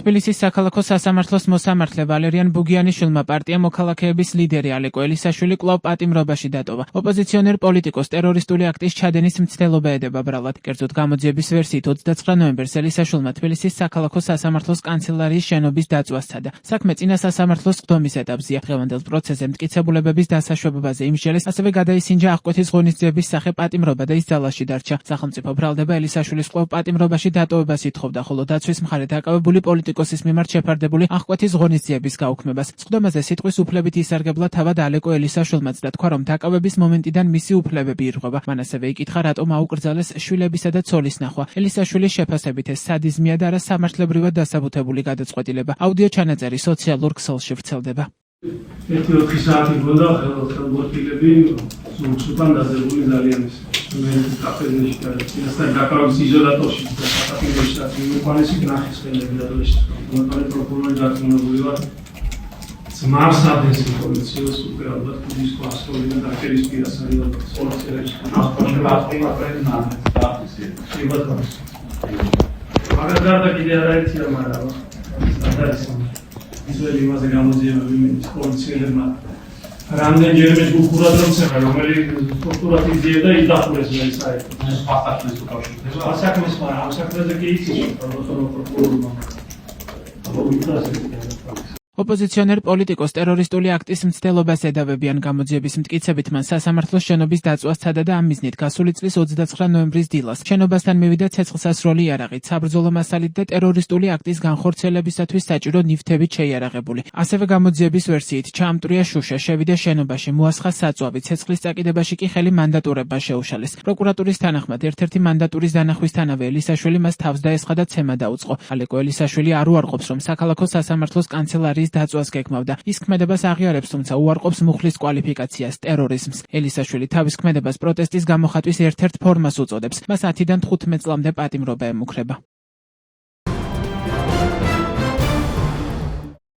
თბილისის საქალაქო სასამართლოს მოსამართლე ვალერიან ბუგიანიშვილმა პარტია მოქალაქეების ლიდერი ალეკო ელისაშვილი კვლავ პატიმრობაში დატოვა. ოპოზიციონერ პოლიტიკოს ტერორისტული აქტის ჩადენის მცდელობა ედება ბრალად. კერძოდ გამოძიების ვერსიით 29 ნოემბერს ელისაშვილმა თბილისის საქალაქო სასამართლოს კანცელარიის შენობის დაწვა სცადა. საქმე წინა სასამართლოს სხდომის ეტაპზეა. დღევანდელ პროცესზე მტკიცებულებების დასაშვებაზე იმსჯელეს, ასევე გადაისინჯა აღკვეთის ღონისძიების სახე პატიმრობა და ის ძალაში დარჩა. სახელმწიფო ბრალდება ელისაშვილის კვლავ პატიმრობაში დატოვებას ითხოვდა, ხოლო დაცვის მხარე დაკავებული პოლიტიკოსის მიმართ შეფარდებული აღკვეთის ღონისძიების გაუქმებას. სხდომაზე სიტყვის უფლებით ისარგებლა თავად ალეკო ელისაშვილმაც და თქვა, რომ დაკავების მომენტიდან მისი უფლებები ირღვევა. მან ასევე იკითხა, რატომ აუკრძალეს შვილებისა და ცოლის ნახვა. ელისაშვილის შეფასებით ეს სადიზმია და არა სამართლებრივად დასაბუთებული გადაწყვეტილება. აუდიო ჩანაწერი სოციალურ ქსელში ვრცელდება. 1-4 საათი გონდა ხელმოწყობილები სულცუთან დაძებული ძალიან ის მე კაფეში და დაკავების იზოლატორში და საფინანსო მოყოლესი გრაფის ხელები და დოშ მოყოლე პროკურორი დაწუნებული ვარ ძმას ადეს პოლიციას უკვე ალბათ ის კლასოვი და დაკერის პირას არის სოციალისტი ახლა პრეზიდენტი და შევატოს მაგრამ გარდა კიდე არაერთია მაგრამ არის ისოელი იმაზე გამოძიებები მიდის პოლიციელებმა რამდენჯერმე გუქურად რომ ცეხა რომელი სტრუქტურად იძიება და იდახურეს მე საერთოდ ეს ფაქტს უკავშირდება ასაკმის მაგრამ ამ საქმეზე კი იცის პროკურორმა ოპოზიციონერ პოლიტიკოს ტერორისტული აქტის მცდელობას ედავებიან. გამოძიების მტკიცებით მან სასამართლოს შენობის დაწვა სცადა და ამ მიზნით გასული წლის 29 ნოემბრის დილას შენობასთან მივიდა ცეცხლსასროლი იარაღით, საბრძოლო მასალით და ტერორისტული აქტის განხორციელებისათვის საჭირო ნივთებით შეიარაღებული. ასევე გამოძიების ვერსიით ჩაამტვრია შუშა, შევიდა შენობაში, მოასხა საწვავი, ცეცხლის წაკიდებაში კი ხელი მანდატურებმა შეუშალეს. პროკურატურის თანახმად ერთ-ერთი მანდატურის დანახვისთანავე ელისაშვილი მას თავს დაესხა და ცემა დაუწყო. ალეკო ელისაშვილი არ უარყოფს, რომ საქალაქო სასამართლოს კანცელარიის დაწვას გეკმავდა. ის ქმედებას აღიარებს, თუმცა უარყოფს მუხლის კვალიფიკაციას, ტერორიზმს. ელისაშვილი თავის ქმედებას პროტესტის გამოხატვის ერთ-ერთ ფორმას უწოდებს. მას 10-დან 15 წლამდე პატიმრობა ემუქრება.